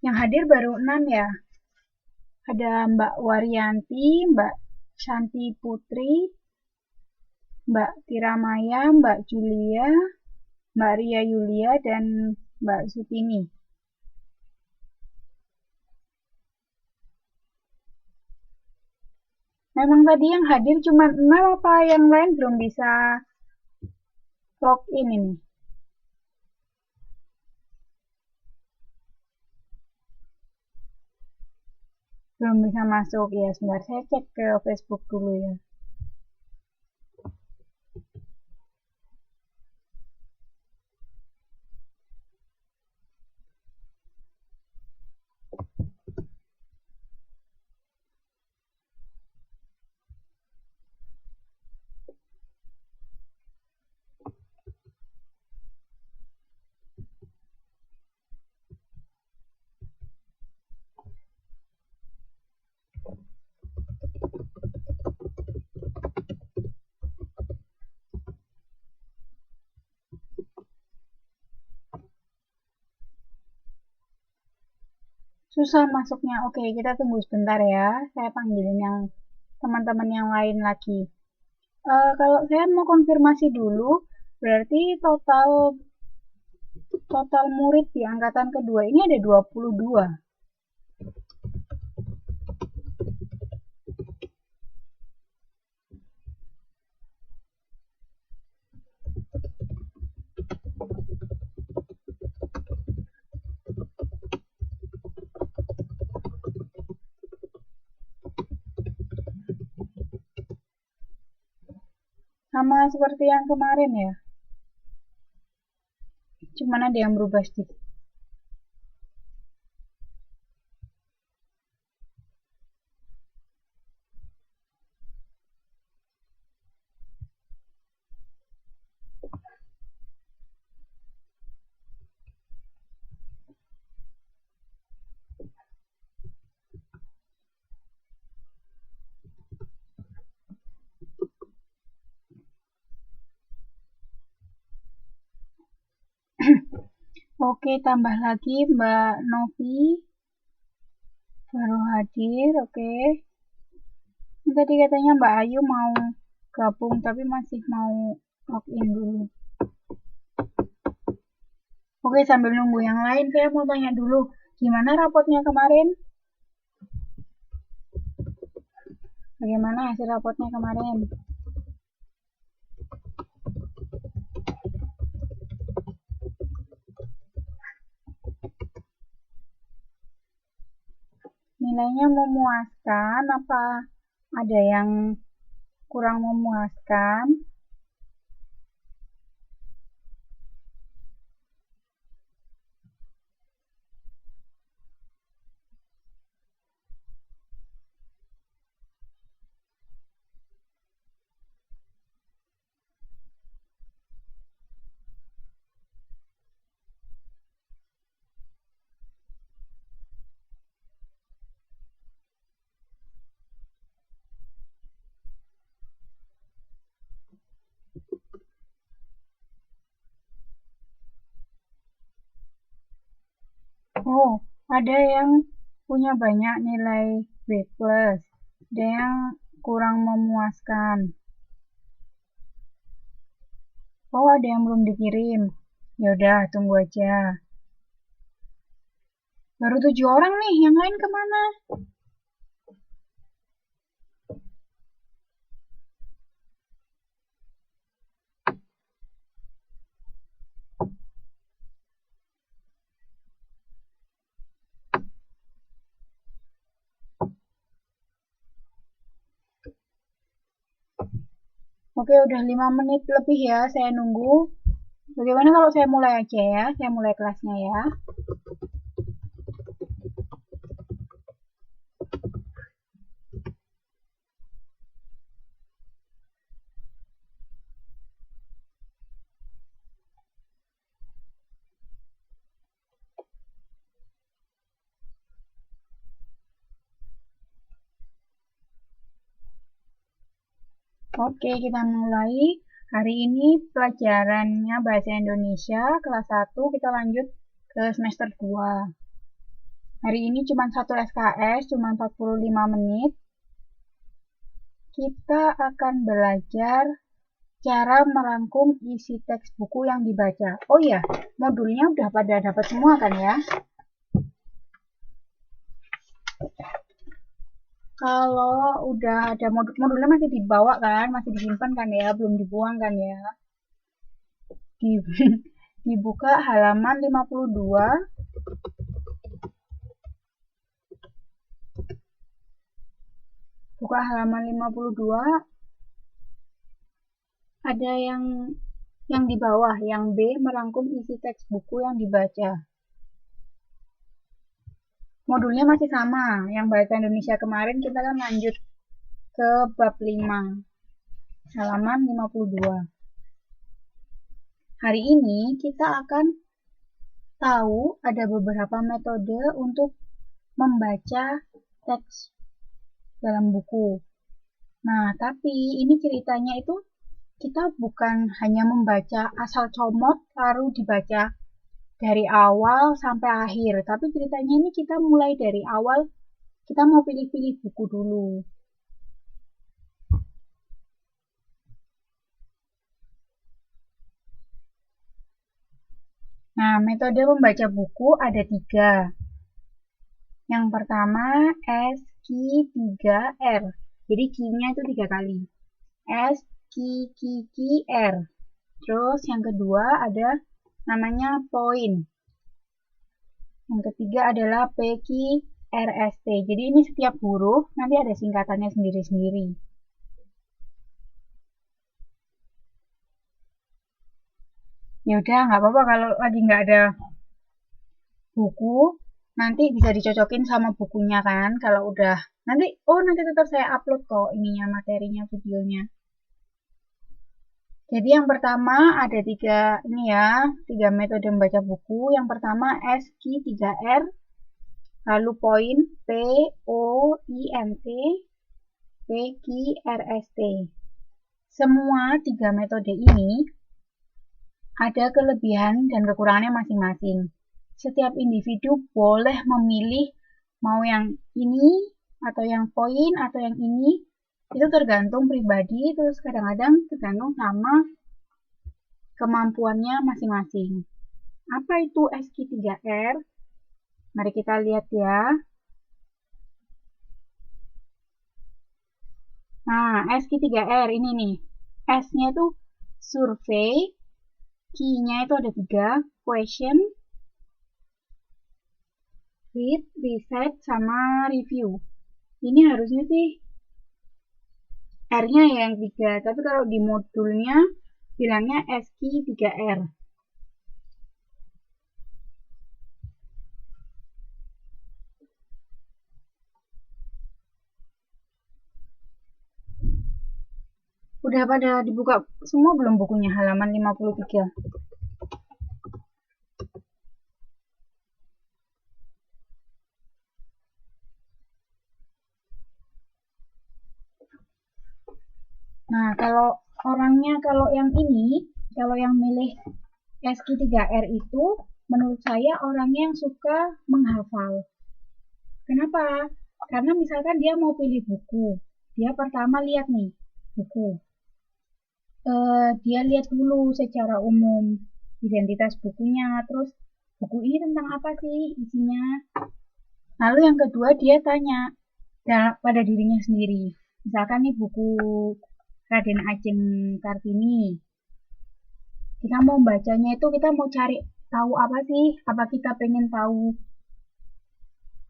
Yang hadir baru 6 ya. Ada Mbak Waryanti, Mbak Shanti Putri, Mbak Tira Maya, Mbak Julia, Mbak Ria Yulia, dan Mbak Sutini. Memang tadi yang hadir cuma 6 apa yang lain belum bisa login ini? Belum bisa masuk ya. Sebentar saya cek ke Facebook dulu ya. Susah masuknya. Oke, kita tunggu sebentar ya. Saya panggilin yang teman-teman yang lain lagi. Kalau saya mau konfirmasi dulu, berarti total total murid di angkatan kedua ini ada 22. Sama seperti yang kemarin ya. Cuman ada yang berubah sedikit. Oke, tambah lagi Mbak Novi baru hadir. Oke. Tadi katanya Mbak Ayu mau gabung tapi masih mau login dulu. Oke, sambil nunggu yang lain saya mau tanya dulu, gimana rapotnya kemarin? Bagaimana hasil rapotnya kemarin? Nilainya memuaskan apa ada yang kurang memuaskan? Oh, ada yang punya banyak nilai B+, ada yang kurang memuaskan. Oh, ada yang belum dikirim. Ya udah, tunggu aja. Baru 7 orang nih, yang lain kemana? Oke, udah 5 menit lebih ya, saya nunggu. Bagaimana kalau saya mulai aja ya? Saya mulai kelasnya ya. Oke, kita mulai. Hari ini pelajarannya Bahasa Indonesia kelas 1, kita lanjut ke semester 2. Hari ini cuma satu SKS, cuma 45 menit. Kita akan belajar cara merangkum isi teks buku yang dibaca. Oh iya, modulnya udah pada dapat semua kan ya? Kalau udah ada modulnya masih dibawa kan, masih disimpan kan ya, belum dibuang kan ya. Dibuka halaman 52. Buka halaman 52. Ada yang di bawah, yang B, merangkum isi teks buku yang dibaca. Modulnya masih sama, yang bahasa Indonesia kemarin kita kan lanjut ke bab 5, halaman 52. Hari ini kita akan tahu ada beberapa metode untuk membaca teks dalam buku. Nah, tapi ini ceritanya itu kita bukan hanya membaca asal comot lalu dibaca dari awal sampai akhir, tapi ceritanya ini kita mulai dari awal, kita mau pilih-pilih buku dulu. Nah, metode membaca buku ada 3. Yang pertama SQ3R. Jadi Q-nya itu 3 kali. SQ3R. Terus yang kedua ada namanya point. Yang ketiga adalah PQRST. Jadi ini setiap huruf nanti ada singkatannya sendiri-sendiri. Ya udah, nggak apa-apa kalau lagi nggak ada buku, nanti bisa dicocokin sama bukunya kan. Kalau udah nanti tetap saya upload kok ininya, materinya, videonya. Jadi yang pertama ada 3 metode membaca buku. Yang pertama SQ3R, lalu point POINT, PQRST. Semua 3 metode ini ada kelebihan dan kekurangannya masing-masing. Setiap individu boleh memilih mau yang ini atau yang poin atau yang ini. Itu tergantung pribadi, terus kadang-kadang tergantung sama kemampuannya masing-masing. Apa itu SQ3R? Mari kita lihat ya. Nah, SQ3R ini nih. S-nya itu survei, Q-nya itu ada 3, question, read, research, sama review. Ini harusnya sih R-nya yang 3, tapi kalau di modulnya bilangnya SQ3R. Udah pada dibuka semua belum bukunya, halaman 53? Nah, kalau yang ini, kalau yang milih SQ3R itu, menurut saya orangnya yang suka menghafal. Kenapa? Karena misalkan dia mau pilih buku, dia pertama lihat nih buku. Dia lihat dulu secara umum identitas bukunya, terus buku ini tentang apa sih isinya. Lalu yang kedua dia tanya pada dirinya sendiri. Misalkan nih buku Raden Ajeng Kartini. Kita mau bacanya itu kita mau cari tahu apa sih? Apa kita pengen tahu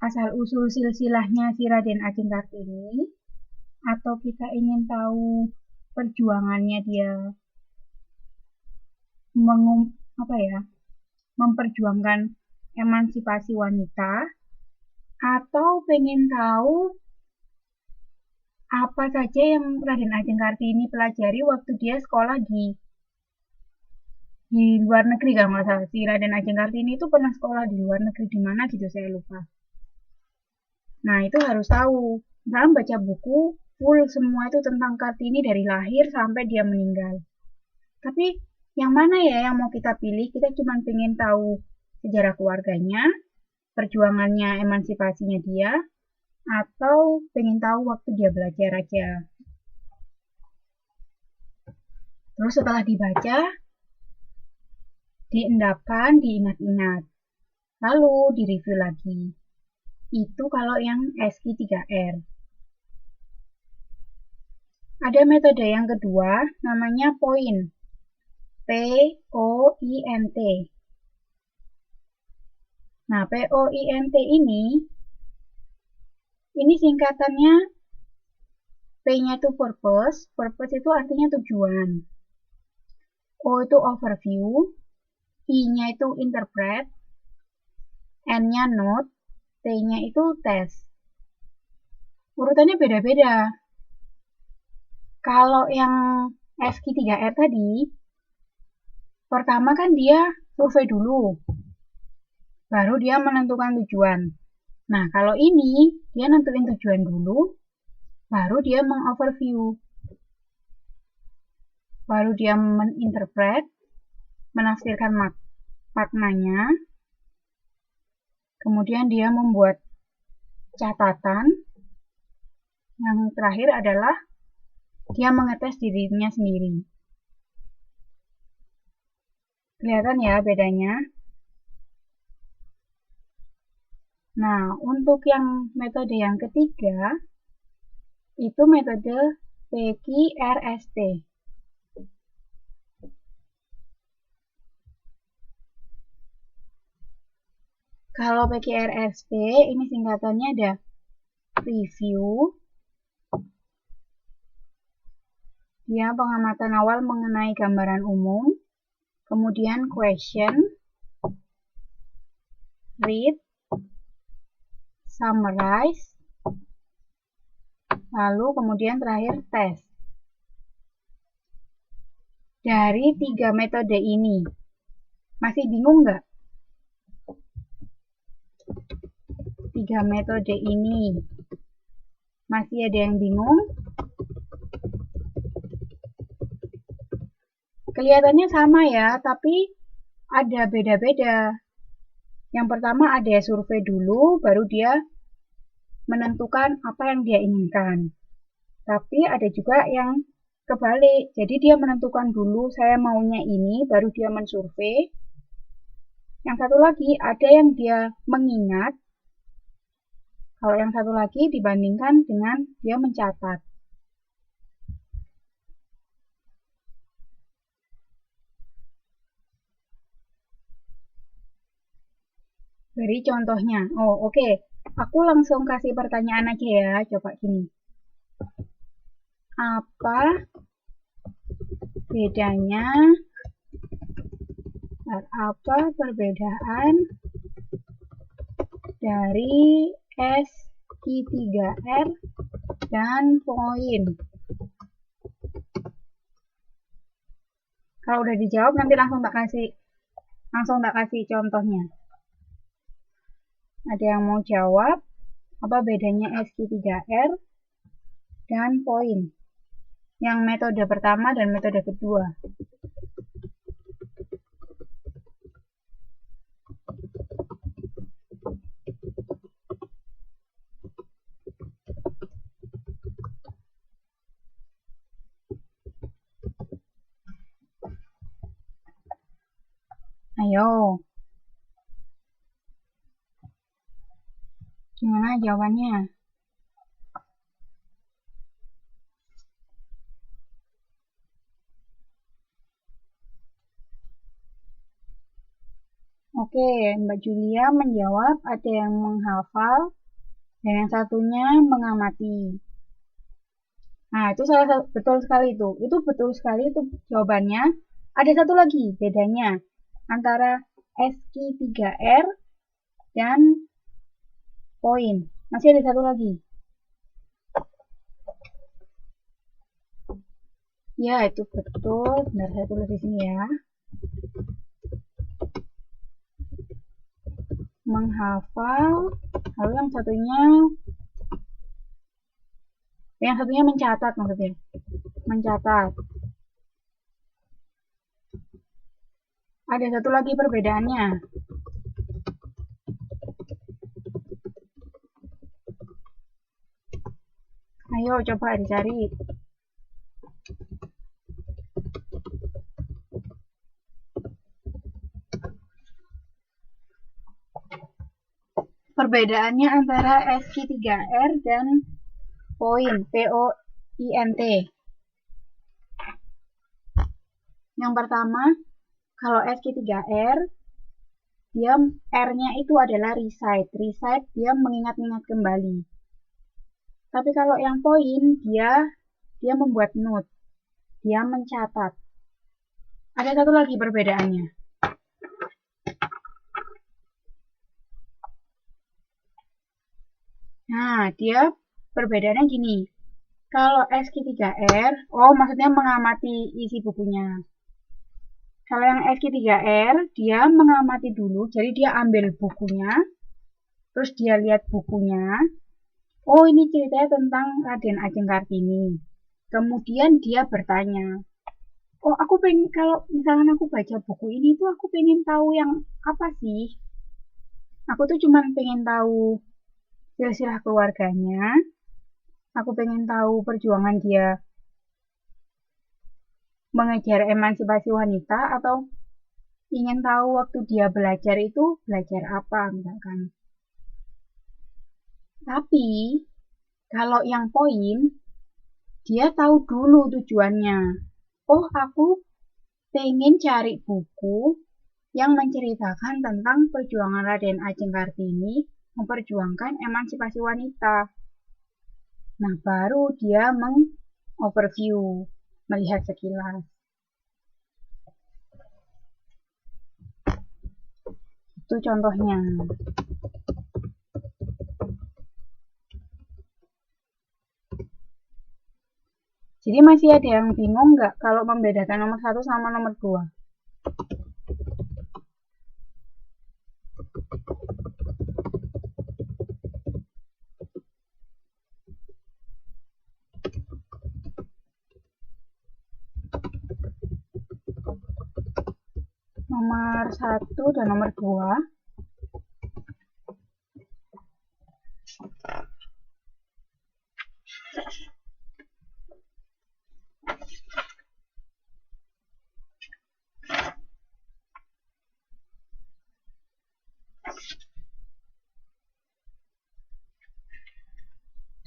asal usul silsilahnya si Raden Ajeng Kartini, atau kita ingin tahu perjuangannya dia memperjuangkan emansipasi wanita, atau pengen tahu apa saja yang Raden Ajeng Kartini pelajari waktu dia sekolah di luar negeri, kalau nggak salah si Raden Ajeng Kartini itu pernah sekolah di luar negeri, di mana gitu saya lupa. Nah itu harus tahu. Misalnya baca buku full semua itu tentang Kartini dari lahir sampai dia meninggal. Tapi yang mana ya yang mau kita pilih? Kita cuma pengen tahu sejarah keluarganya, perjuangannya, emansipasinya dia, atau pengen tahu waktu dia belajar aja. Terus setelah dibaca, diendapkan, diingat-ingat, lalu direview lagi. Itu kalau yang SQ3R. Ada metode yang kedua, namanya POINT. P-O-I-N-T. Nah, POINT ini singkatannya, P-nya itu purpose, purpose itu artinya tujuan. O itu overview, I-nya itu interpret, N-nya note, T-nya itu test. Urutannya beda-beda. Kalau yang SQ3R tadi, pertama kan dia survei dulu, baru dia menentukan tujuan. Nah, kalau ini, dia nentuin tujuan dulu, baru dia mengoverview. Baru dia meninterpret, menafsirkan maknanya, kemudian dia membuat catatan. Yang terakhir adalah dia mengetes dirinya sendiri. Kelihatan ya bedanya? Nah, untuk yang metode yang ketiga, itu metode PQRST. Kalau PQRST, ini singkatannya ada review, dia pengamatan awal mengenai gambaran umum, kemudian question, read, summarize, lalu kemudian terakhir test. Dari 3 metode ini, masih bingung nggak? 3 metode ini, masih ada yang bingung? Kelihatannya sama ya, tapi ada beda-beda. Yang pertama ada survei dulu, baru dia menentukan apa yang dia inginkan. Tapi ada juga yang kebalik, jadi dia menentukan dulu saya maunya ini, baru dia mensurvei. Yang satu lagi ada yang dia mengingat, kalau yang satu lagi dibandingkan dengan dia mencatat. Beri contohnya. Oh, oke. Aku langsung kasih pertanyaan aja ya. Coba gini. Apa bedanya? Apa perbedaan dari SQ3R dan POINT? Kalau udah dijawab nanti langsung tak kasih contohnya. Ada yang mau jawab apa bedanya SQ3R dan POINT? Yang metode pertama dan metode kedua. Ayo. Gimana jawabannya? Oke, Mbak Julia menjawab ada yang menghafal dan yang satunya mengamati. Nah, itu betul sekali itu. Itu betul sekali itu jawabannya. Ada satu lagi bedanya antara SQ3R dan POINT. Masih ada satu lagi. Ya, itu betul. Benar, saya tulis di sini ya. Menghafal, lalu yang satunya mencatat maksudnya. Mencatat. Ada satu lagi perbedaannya. Ayo coba dicari. Perbedaannya antara SQ3R dan point, POINT. Yang pertama, kalau SQ3R, dia R-nya itu adalah recite. Recite dia mengingat-ingat kembali. Tapi kalau yang point, dia membuat note. Dia mencatat. Ada satu lagi perbedaannya. Nah, dia perbedaannya gini. Kalau SQ3R, maksudnya mengamati isi bukunya. Kalau yang SQ3R, dia mengamati dulu, jadi dia ambil bukunya, terus dia lihat bukunya. Oh, ini ceritanya tentang Raden Ajeng Kartini. Kemudian dia bertanya, aku pengen, kalau misalnya aku baca buku ini tuh aku pengen tahu yang apa sih? Aku tuh cuma pengen tahu silsilah keluarganya. Aku pengen tahu perjuangan dia mengejar emansipasi wanita, atau ingin tahu waktu dia belajar itu belajar apa misalkan. Tapi kalau yang poin, dia tahu dulu tujuannya. Aku pengen cari buku yang menceritakan tentang perjuangan Raden Ajeng Kartini memperjuangkan emansipasi wanita. Nah, baru dia overview, melihat sekilas. Itu contohnya. Jadi masih ada yang bingung nggak kalau membedakan nomor 1 sama nomor 2? Nomor 1 dan nomor 2.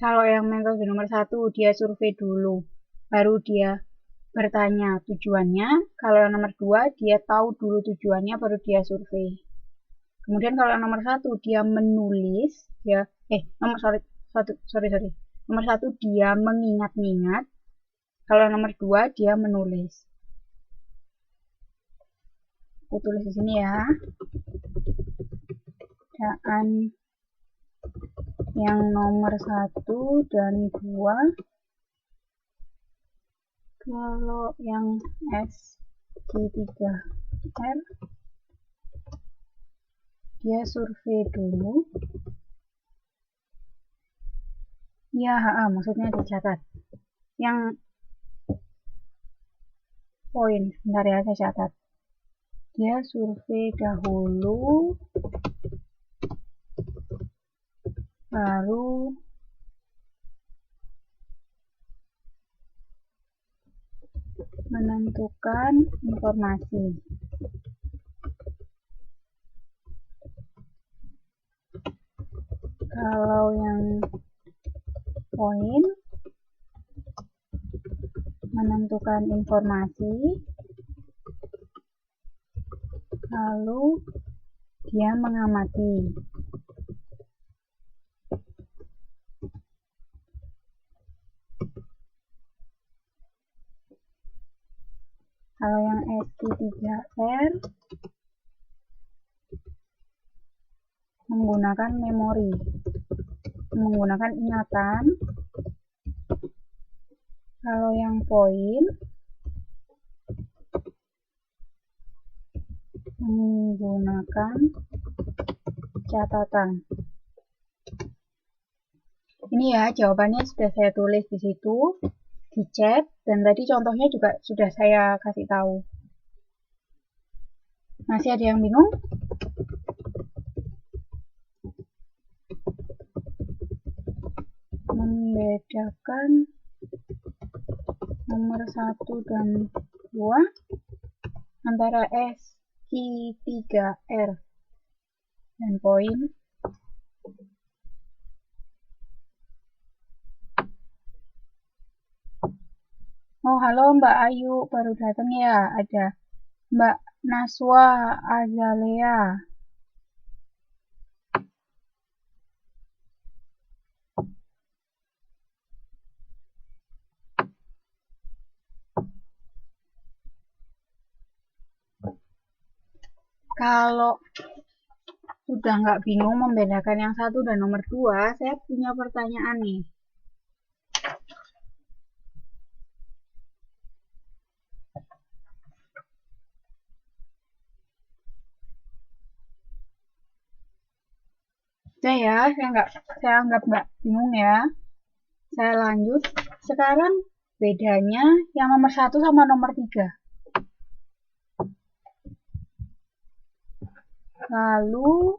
Kalau yang metode nomor 1, dia survei dulu, baru dia bertanya tujuannya. Kalau yang nomor 2, dia tahu dulu tujuannya, baru dia survei. Kemudian kalau yang nomor 1, dia menulis, nomor 1 dia mengingat-ingat. Kalau nomor 2, dia menulis. Aku tulis di sini ya. Bacaan yang nomor 1 dan 2. Kalau yang SQ3R, dia survei dulu. Ya, maksudnya dicatat. Yang poin, bentar ya, saya catat. Dia survei dahulu, baru menentukan informasi. Kalau yang poin, menentukan informasi, lalu dia mengamati. Kalau yang SQ3R, menggunakan memori, menggunakan ingatan. Kalau yang poin, menggunakan catatan. Ini ya jawabannya sudah saya tulis di situ, di chat, dan tadi contohnya juga sudah saya kasih tahu. Masih ada yang bingung? Membedakan membedakan nomor 1 dan 2 antara SQ3R dan poin. Oh, halo Mbak Ayu, baru datang ya. Ada Mbak Naswa Azalea. Kalau sudah nggak bingung membedakan yang 1 dan nomor 2, saya punya pertanyaan nih. Udah ya, saya anggap nggak bingung ya. Saya lanjut. Sekarang bedanya yang nomor 1 sama nomor 3. Lalu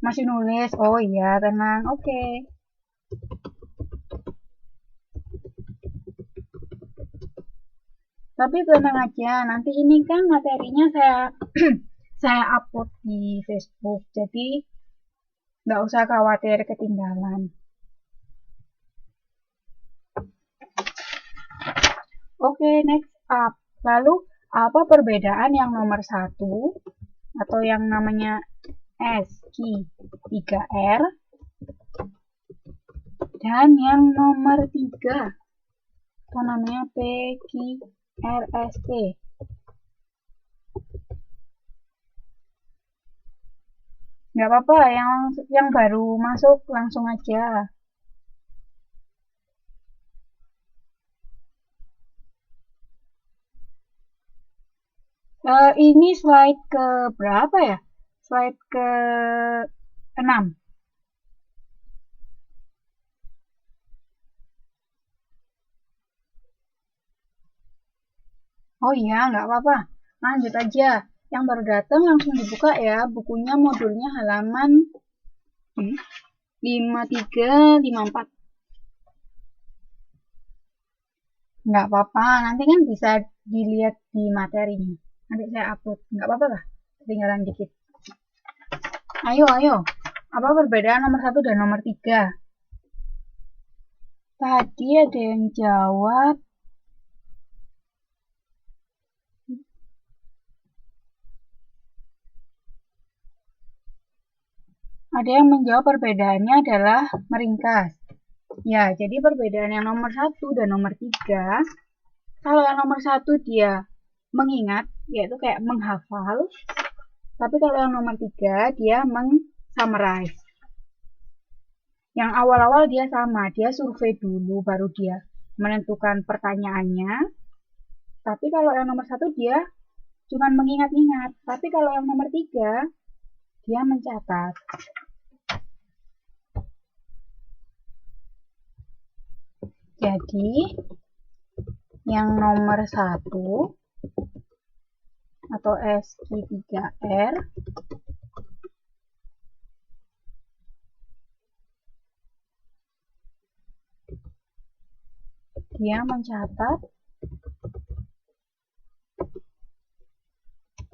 masih nulis. Oh iya, tenang. Oke. Tapi tenang aja, nanti ini kan materinya saya upload di Facebook. Jadi nggak usah khawatir ketinggalan. Oke, next up. Lalu apa perbedaan yang nomor 1 atau yang namanya SQ3R dan yang nomor 3 atau namanya PQRST? Nggak apa-apa, yang baru masuk langsung aja. Ini slide ke berapa ya? Slide ke 6. Oh iya, nggak apa-apa. Lanjut aja. Yang baru datang langsung dibuka ya. Bukunya modulnya halaman 5354. Nggak apa-apa, nanti kan bisa dilihat di materinya. Nanti saya upload. Nggak apa-apa lah, ketinggalan dikit. Ayo. Apa perbedaan nomor 1 dan nomor 3? Tadi ada yang jawab. Ada yang menjawab perbedaannya adalah meringkas. Ya, jadi perbedaan yang nomor 1 dan nomor 3, kalau yang nomor 1 dia mengingat, yaitu kayak menghafal. Tapi kalau yang nomor 3 dia meng-summarize. Yang awal-awal dia sama, dia survei dulu baru dia menentukan pertanyaannya. Tapi kalau yang nomor 1 dia cuma mengingat-ingat. Tapi kalau yang nomor 3 dia mencatat. Jadi yang nomor 1 atau SQ3R dia mencatat.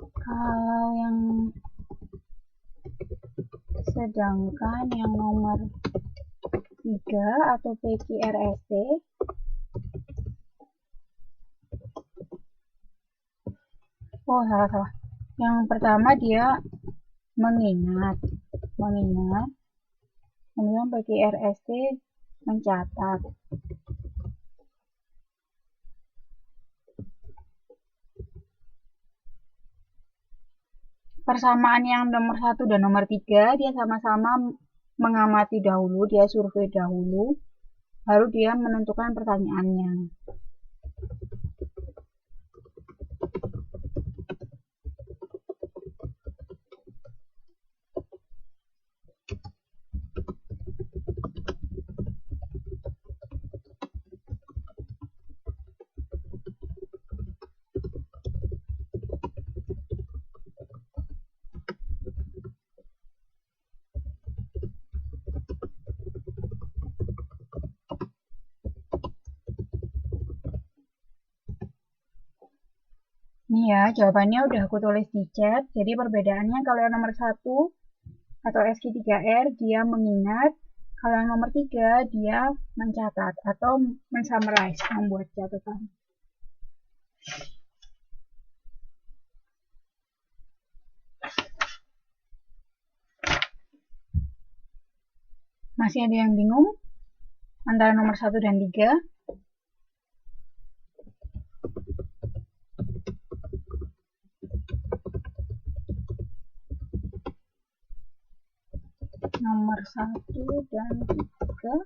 Kalau yang sedangkan yang nomor 3 atau PQRST salah. Yang pertama dia mengingat. Kemudian PQRST mencatat. Persamaan yang nomor 1 dan nomor 3 dia sama-sama mengamati dahulu, dia survei dahulu, baru dia menentukan pertanyaannya. Nih ya, jawabannya udah aku tulis di chat. Jadi perbedaannya kalau yang nomor 1 atau SQ3R dia mengingat, kalau yang nomor 3 dia mencatat atau mensummarize, membuat catatan. Masih ada yang bingung antara nomor 1 dan 3? Nomor 1 dan 3.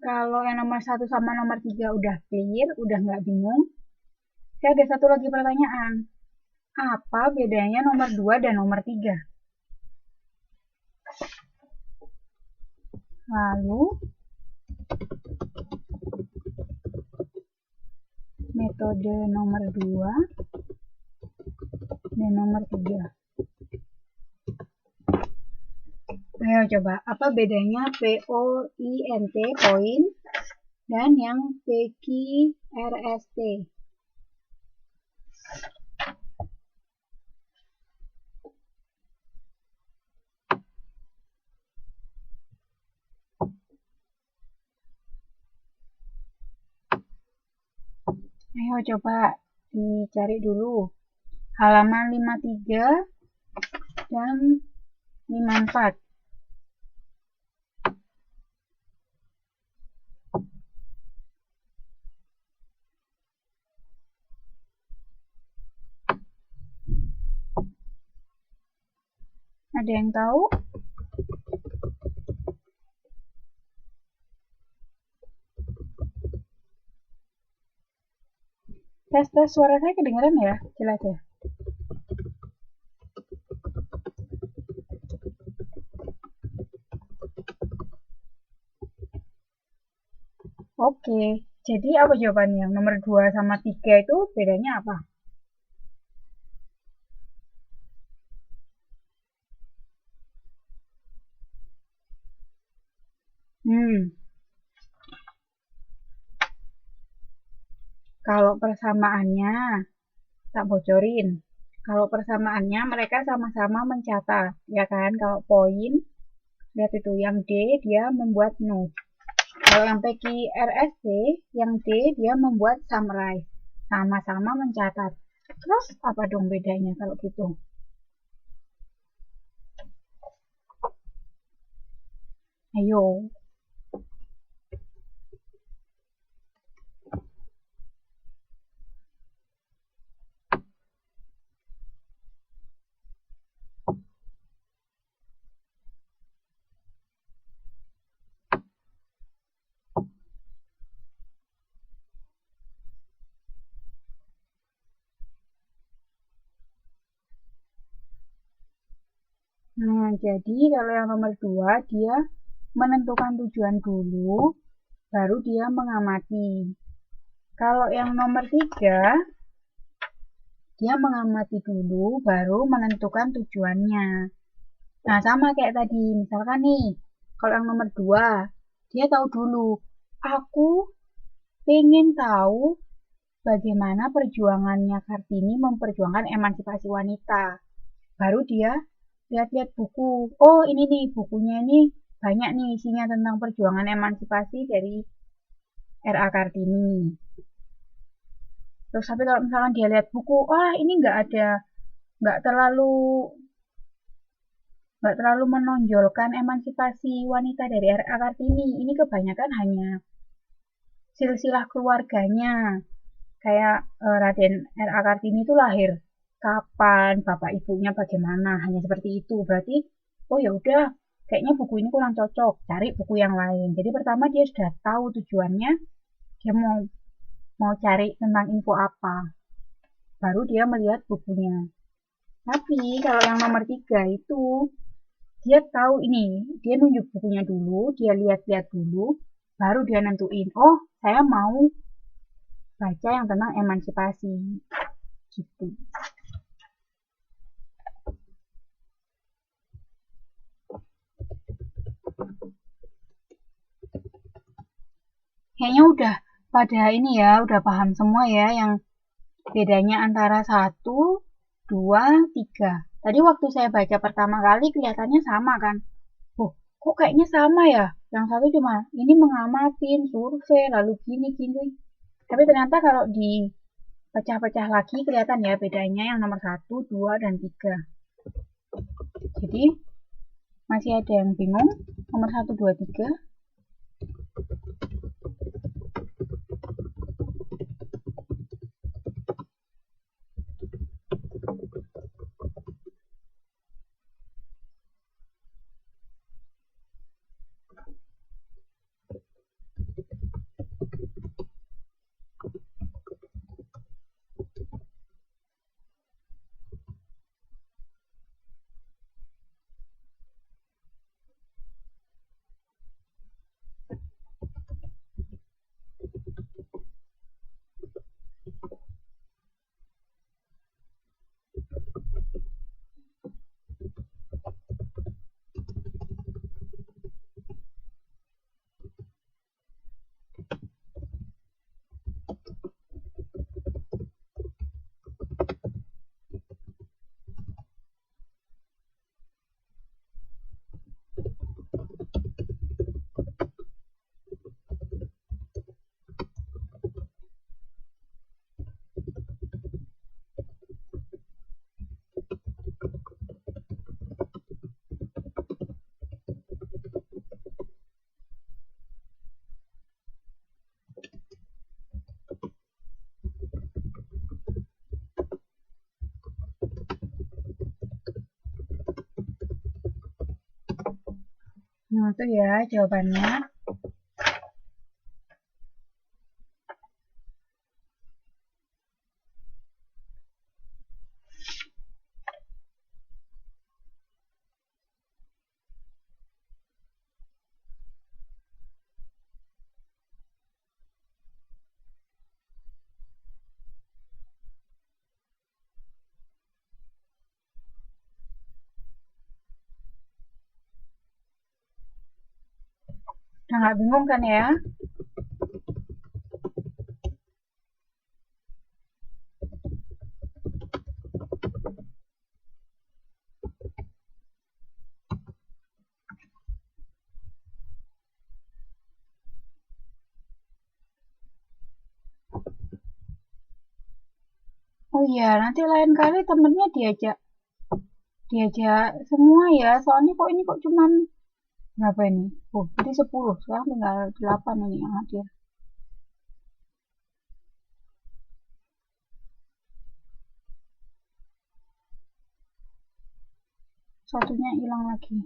Kalau yang nomor 1 sama nomor 3 udah clear, udah nggak bingung, saya ada satu lagi pertanyaan. Apa bedanya nomor 2 dan nomor 3? Lalu, metode nomor 2 dan nomor 3. Ayo coba, apa bedanya POINT, point, dan yang PQRST? Ayo coba dicari dulu. Halaman 53 dan 54. Ada yang tahu? Tes suara saya kedengaran ya? Jelas ya? Oke, jadi apa jawabannya? Nomor 2 sama 3 itu bedanya apa? Kalau persamaannya, tak bocorin. Kalau persamaannya mereka sama-sama mencatat, ya kan? Kalau poin, lihat itu, yang D dia membuat note. Kalau yang PQRST, yang D dia membuat summarize. Sama-sama mencatat. Terus apa dong bedanya kalau gitu? Ayo. Nah, jadi kalau yang nomor 2 dia menentukan tujuan dulu, baru dia mengamati. Kalau yang nomor 3, dia mengamati dulu, baru menentukan tujuannya. Nah, sama kayak tadi. Misalkan nih, kalau yang nomor 2, dia tahu dulu, aku pengen tahu bagaimana perjuangannya Kartini memperjuangkan emansipasi wanita. Baru dia lihat-lihat buku. Oh, ini nih, bukunya ini banyak nih isinya tentang perjuangan emansipasi dari R.A. Kartini. Terus tapi kalau misalkan dia lihat buku, ini nggak terlalu menonjolkan emansipasi wanita dari R.A. Kartini. Ini kebanyakan hanya silsilah keluarganya. Kayak Raden R.A. Kartini itu lahir kapan, bapak ibunya bagaimana, hanya seperti itu. Berarti, oh ya udah, kayaknya buku ini kurang cocok, cari buku yang lain. Jadi pertama dia sudah tahu tujuannya, dia mau cari tentang info apa, baru dia melihat bukunya. Tapi kalau yang nomor 3 itu Dia tahu ini, dia nunjuk bukunya dulu, dia lihat-lihat dulu, baru dia nentuin, oh saya mau baca yang tentang emansipasi, gitu. Kayaknya udah pada ini ya, udah paham semua ya yang bedanya antara 1, 2, 3. Tadi waktu saya baca pertama kali kelihatannya sama kan. Oh, kok kayaknya sama ya? Yang satu cuma ini mengamatin, survei, lalu gini-gini. Tapi ternyata kalau dipecah-pecah lagi kelihatan ya bedanya yang nomor 1, 2, dan 3. Jadi masih ada yang bingung? Nomor 1, 2, 3. Nah, itu ya jawabannya. Udah nggak bingung kan ya? Oh iya, nanti lain kali temennya diajak diajak semua ya. Soalnya kok ini kok cuman berapa ini? Oh, jadi 10. Sekarang tinggal 8 ini yang hadir. Satunya hilang lagi.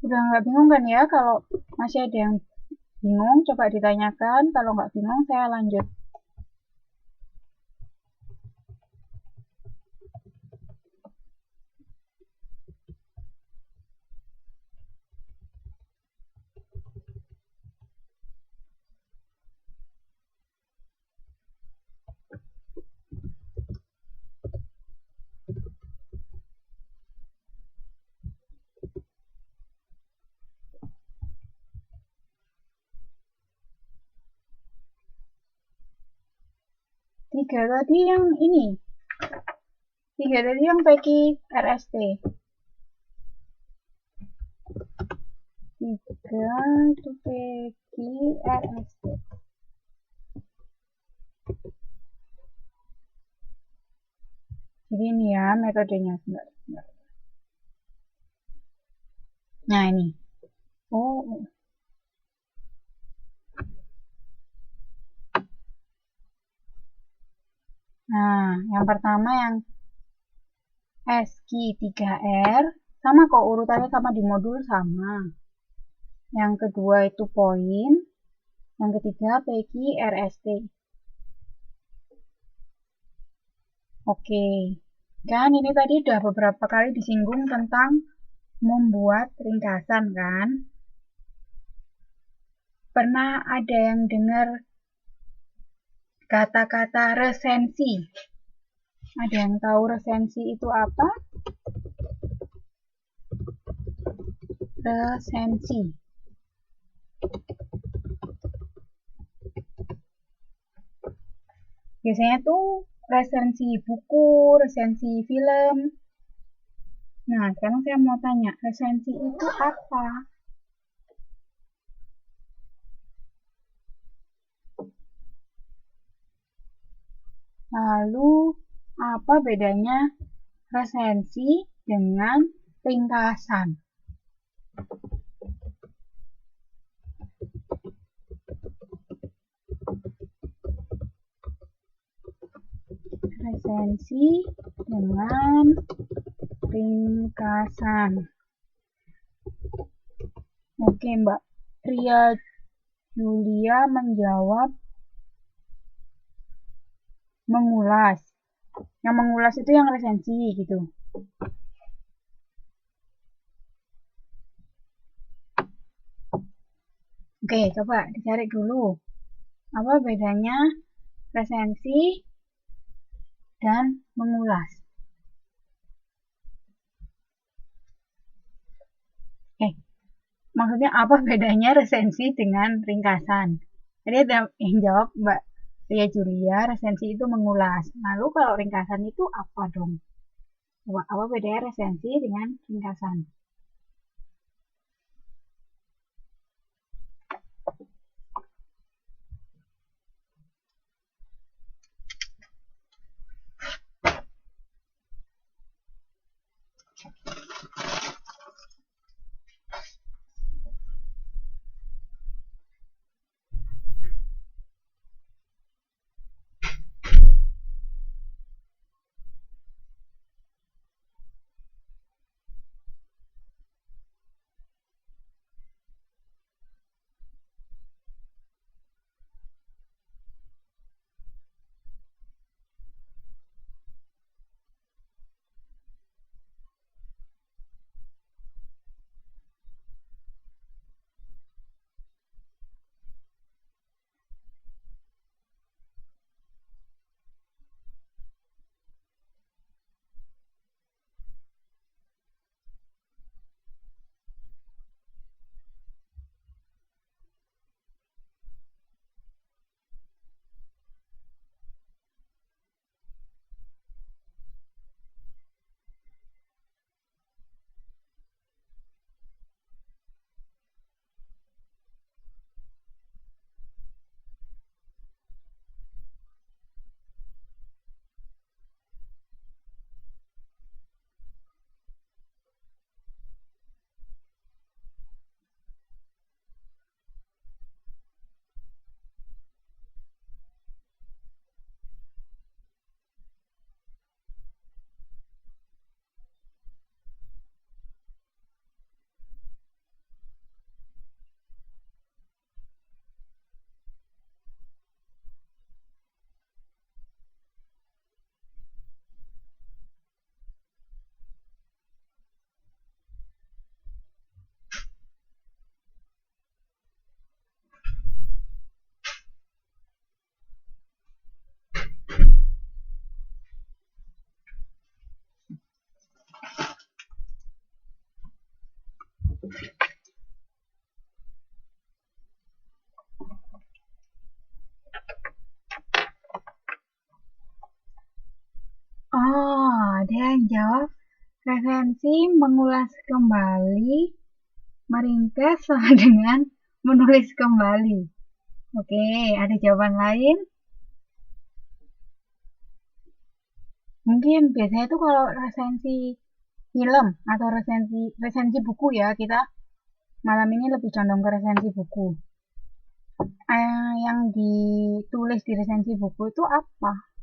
Udah nggak bingung kan ya? Kalau masih ada yang bingung, coba ditanyakan. Kalau nggak bingung, saya lanjut. Tiga tadi yang ini. Tiga tadi yang Peki RST. Tiga itu Peki RST. Jadi ini ya metodenya. Sebentar. Nah, ini. Oh. Nah, yang pertama yang SQ 3R, sama kok urutannya sama di modul sama. Yang kedua itu poin, yang ketiga PQRST. Oke, kan ini tadi udah beberapa kali disinggung tentang membuat ringkasan kan? Pernah ada yang dengar kata-kata resensi? Ada yang tahu resensi itu apa? Resensi. Biasanya tuh resensi buku, resensi film. Nah, sekarang saya mau tanya, resensi itu apa? Lalu, apa bedanya resensi dengan ringkasan? Resensi dengan ringkasan. Oke, Mbak Ria Julia menjawab mengulas. Yang mengulas itu yang resensi gitu. Oke, coba dicari dulu. Apa bedanya resensi dan mengulas? Maksudnya apa bedanya resensi dengan ringkasan? Tadi ada yang jawab Mbak Ria Julia, resensi itu mengulas. Lalu kalau ringkasan itu apa dong? Apa bedanya resensi dengan ringkasan? Oh, ada yang jawab resensi mengulas kembali, meringkas sama dengan menulis kembali. Oke, ada jawaban lain? Mungkin biasanya tuh kalau resensi film atau resensi buku ya, kita malam ini lebih condong ke resensi buku. Yang ditulis di resensi buku itu apa?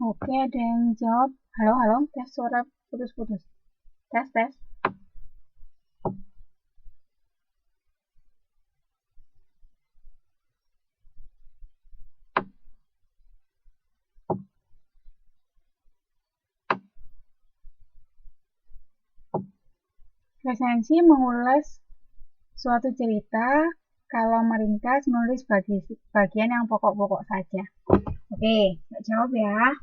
Oke, ada yang jawab. Halo, halo, tes suara putus-putus. Tes, tes. Resensi mengulas suatu cerita, kalau meringkas menulis bagian yang pokok-pokok saja. Oke, nggak jawab ya.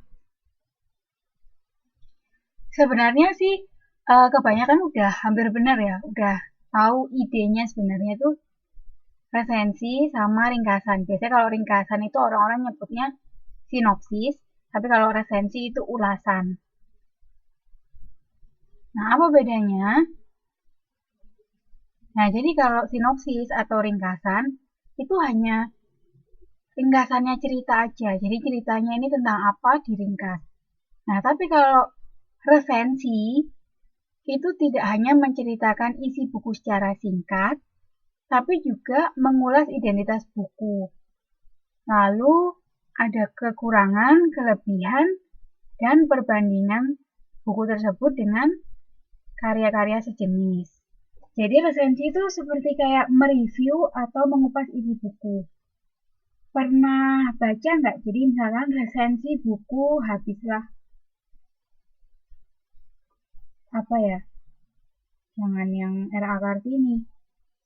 Sebenarnya sih kebanyakan udah hampir benar ya, udah tahu idenya sebenarnya itu resensi sama ringkasan. Biasanya kalau ringkasan itu orang-orang nyebutnya sinopsis, tapi kalau resensi itu ulasan. Nah, apa bedanya? Nah, jadi kalau sinopsis atau ringkasan itu hanya ringkasannya cerita aja. Jadi ceritanya ini tentang apa diringkas. Nah, tapi kalau resensi itu tidak hanya menceritakan isi buku secara singkat, tapi juga mengulas identitas buku. Lalu ada kekurangan, kelebihan, dan perbandingan buku tersebut dengan karya-karya sejenis. Jadi resensi itu seperti kayak mereview atau mengupas isi buku. Pernah baca nggak? Jadi misalkan resensi buku habislah apa ya? Jangan yang R.A. Kartini.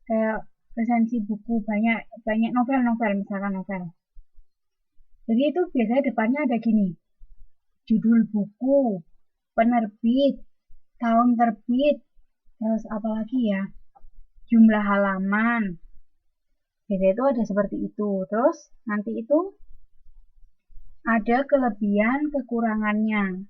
Kayak resensi buku banyak novel misalkan novel. Jadi itu biasanya depannya ada gini. Judul buku, penerbit, tahun terbit, terus apa lagi ya? Jumlah halaman. Jadi itu ada seperti itu. Terus nanti itu ada kelebihan kekurangannya.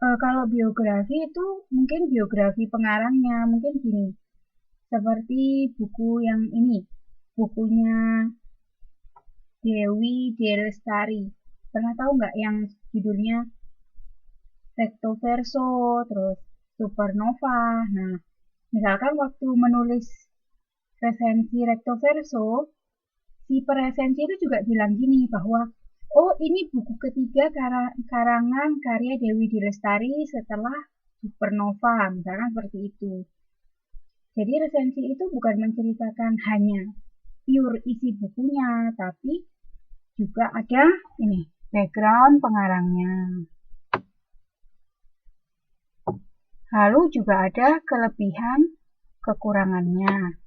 Kalau biografi itu mungkin biografi pengarangnya, mungkin gini, seperti buku yang ini, bukunya Dewi D. Lestari. Pernah tahu nggak yang judulnya Recto Verso, terus Supernova. Nah, misalkan waktu menulis resensi Recto Verso, si peresensi itu juga bilang gini bahwa oh ini buku ketiga karangan karya Dewi D. Lestari setelah Supernova, misalkan seperti itu. Jadi resensi itu bukan menceritakan hanya pure isi bukunya, tapi juga ada ini background pengarangnya. Lalu juga ada kelebihan kekurangannya.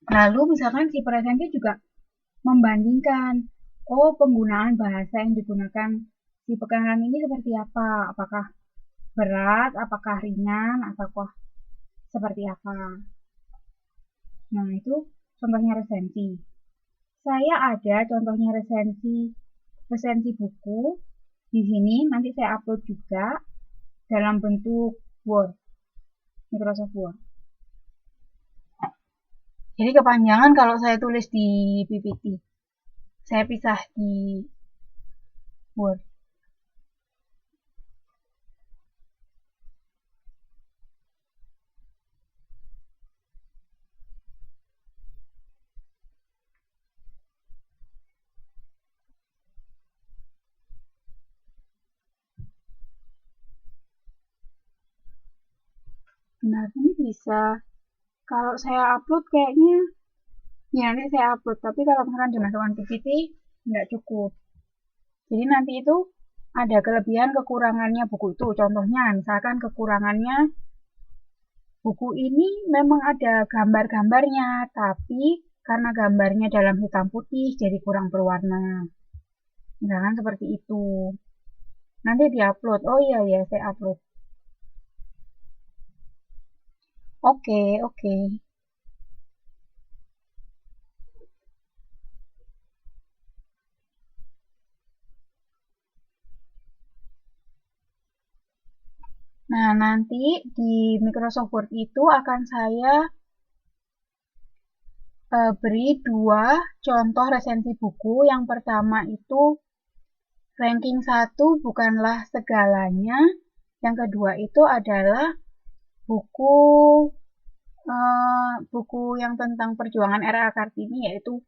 Lalu misalkan si presenter juga membandingkan, oh penggunaan bahasa yang digunakan si pengarang ini seperti apa? Apakah berat, apakah ringan, ataukah seperti apa? Nah itu contohnya resensi. Saya ada contohnya resensi buku. Di sini nanti saya upload juga dalam bentuk Word, Microsoft Word. Jadi kepanjangan kalau saya tulis di PPT. Saya pisah di Word. Benar, ini bisa. Kalau saya upload kayaknya, ya nanti saya upload. Tapi kalau misalkan dimasukkan PPT, nggak cukup. Jadi nanti itu ada kelebihan kekurangannya buku itu. Contohnya, misalkan kekurangannya buku ini memang ada gambar-gambarnya, tapi karena gambarnya dalam hitam putih jadi kurang berwarna. Misalkan seperti itu. Nanti diupload. Oh iya ya, saya upload. Oke, oke. Nah, nanti di Microsoft Word itu akan saya beri 2 contoh resensi buku. Yang pertama itu ranking 1 bukanlah segalanya. Yang kedua itu adalah buku buku yang tentang perjuangan R.A. Kartini, yaitu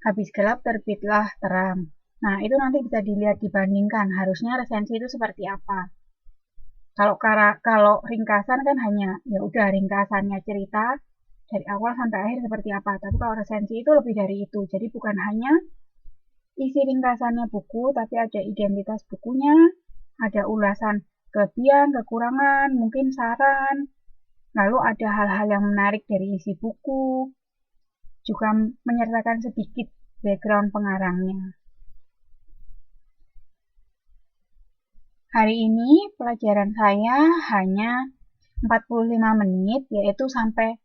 Habis Gelap Terbitlah Terang. Nah, itu nanti bisa dilihat dibandingkan. Harusnya resensi itu seperti apa. Kalau ringkasan kan hanya ya udah ringkasannya cerita dari awal sampai akhir seperti apa. Tapi kalau resensi itu lebih dari itu. Jadi bukan hanya isi ringkasannya buku, tapi ada identitas bukunya, ada ulasan kelebihan, kekurangan, mungkin saran, lalu ada hal-hal yang menarik dari isi buku, juga menyertakan sedikit background pengarangnya. Hari ini pelajaran saya hanya 45 menit, yaitu sampai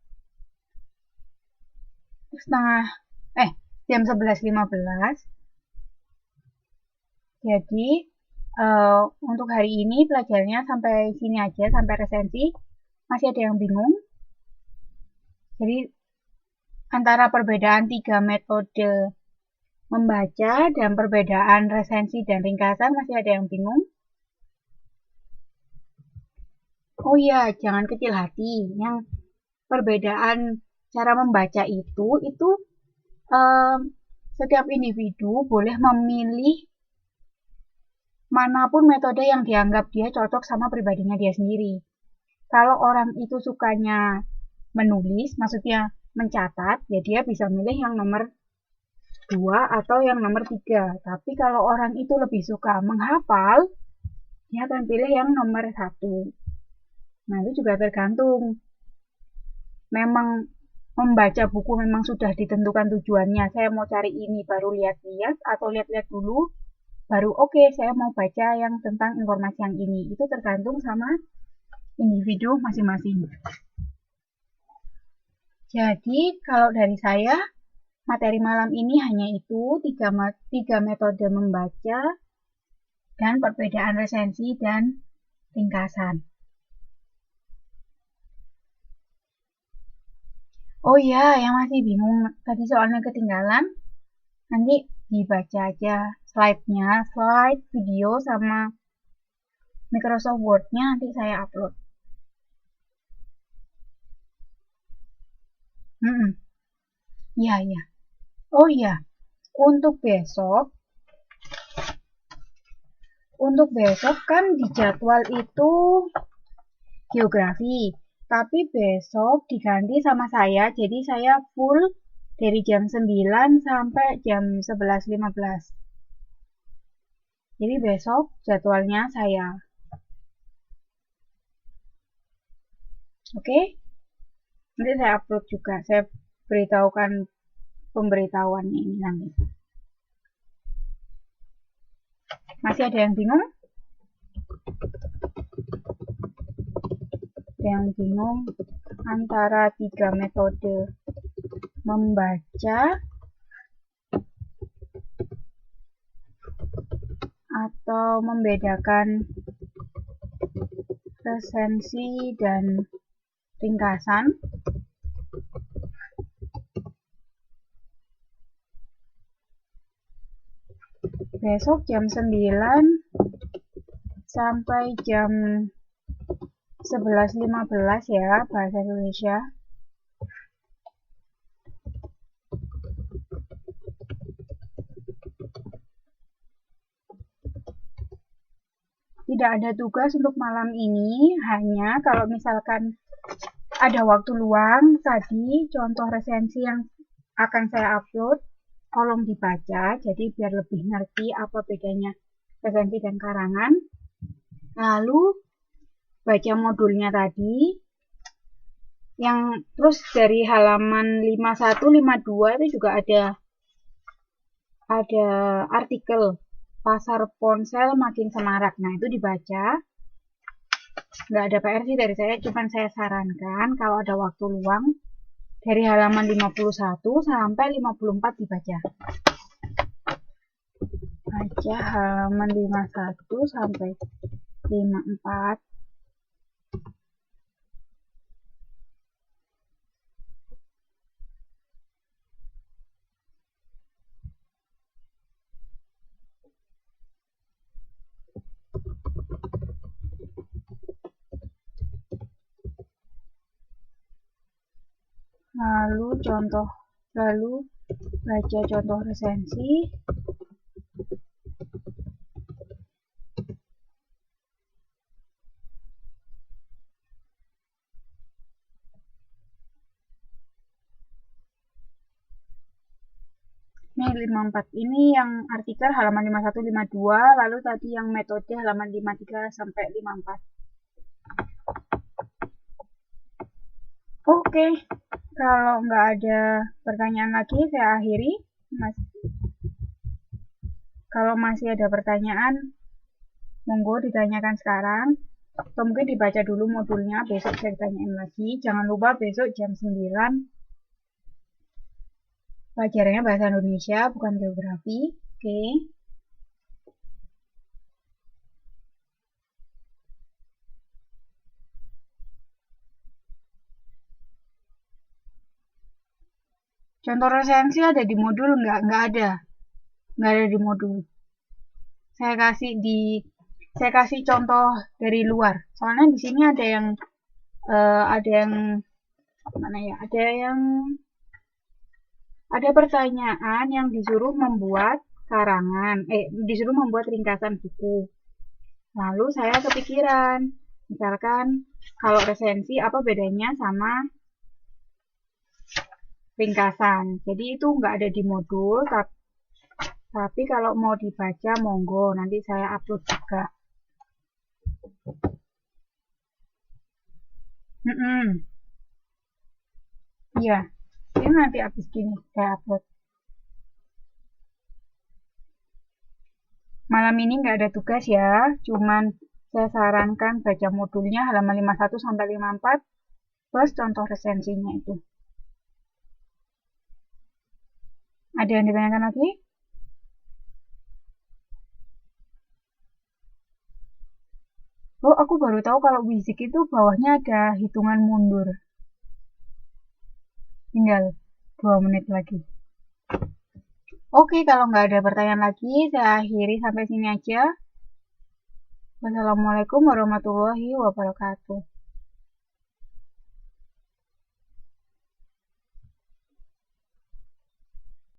jam 11.15. Jadi untuk hari ini pelajarannya sampai sini aja, sampai resensi. Masih ada yang bingung? Jadi antara perbedaan 3 metode membaca dan perbedaan resensi dan ringkasan masih ada yang bingung? Oh iya, jangan kecil hati. Yang perbedaan cara membaca itu setiap individu boleh memilih manapun metode yang dianggap dia cocok sama pribadinya dia sendiri. Kalau orang itu sukanya menulis, maksudnya mencatat, ya dia bisa milih yang nomor 2 atau yang nomor 3. Tapi kalau orang itu lebih suka menghafal, dia akan pilih yang nomor 1. Nah, itu juga tergantung. Memang membaca buku memang sudah ditentukan tujuannya. Saya mau cari ini baru lihat-lihat atau lihat-lihat dulu baru oke, saya mau baca yang tentang informasi yang ini. Itu tergantung sama individu masing-masing. Jadi kalau dari saya materi malam ini hanya itu, 3 metode membaca dan perbedaan resensi dan ringkasan. Oh ya, yang masih bingung tadi soalnya ketinggalan, nanti dibaca aja slide-nya, slide video sama Microsoft Word-nya nanti saya upload. Iya, iya. Oh iya, untuk besok kan di jadwal itu geografi. Tapi besok diganti sama saya, jadi saya full dari jam 9 sampai jam 11.15. Jadi besok jadwalnya saya. Oke? Nanti saya upload juga, saya beritahukan pemberitahuannya ini nanti. Masih ada yang bingung? Ada yang bingung antara 3 metode membaca atau membedakan resensi dan ringkasan? Besok jam 9 sampai jam 11.15 ya, bahasa Indonesia. Tidak ada tugas untuk malam ini, hanya kalau misalkan ada waktu luang tadi, contoh resensi yang akan saya upload, tolong dibaca, jadi biar lebih ngerti apa bedanya resensi dan karangan. Lalu baca modulnya tadi, yang terus dari halaman 51, 52 itu juga ada artikel pasar ponsel makin semarak. Nah, itu dibaca. nggak ada PR sih dari saya, cuman saya sarankan kalau ada waktu luang dari halaman 51 sampai 54 dibaca. Baca halaman 51 sampai 54. Lalu baca contoh resensi. Ini 54 ini yang artikel halaman 51 52, lalu tadi yang metode halaman 53 sampai 54. Oke, kalau nggak ada pertanyaan lagi saya akhiri. Kalau masih ada pertanyaan, monggo ditanyakan sekarang. Atau mungkin dibaca dulu modulnya, besok saya tanyain lagi. Jangan lupa besok jam 9 pelajarannya bahasa Indonesia, bukan geografi. Oke. Contoh resensi ada di modul? Nggak ada di modul. Saya kasih contoh dari luar. Soalnya di sini ada yang mana ya? Ada pertanyaan yang disuruh membuat disuruh membuat ringkasan buku. Lalu saya kepikiran, misalkan kalau resensi apa bedanya sama ringkasan. Jadi itu nggak ada di modul, tapi kalau mau dibaca monggo, nanti saya upload juga. Iya, ini nanti habis gini saya upload. Malam ini nggak ada tugas ya, cuman saya sarankan baca modulnya halaman 51 sampai 54 plus contoh resensinya itu. Ada yang ditanyakan lagi? Oh, aku baru tahu kalau Wizik itu bawahnya ada hitungan mundur. Tinggal 2 menit lagi. Oke, kalau nggak ada pertanyaan lagi, saya akhiri sampai sini aja. Wassalamualaikum warahmatullahi wabarakatuh.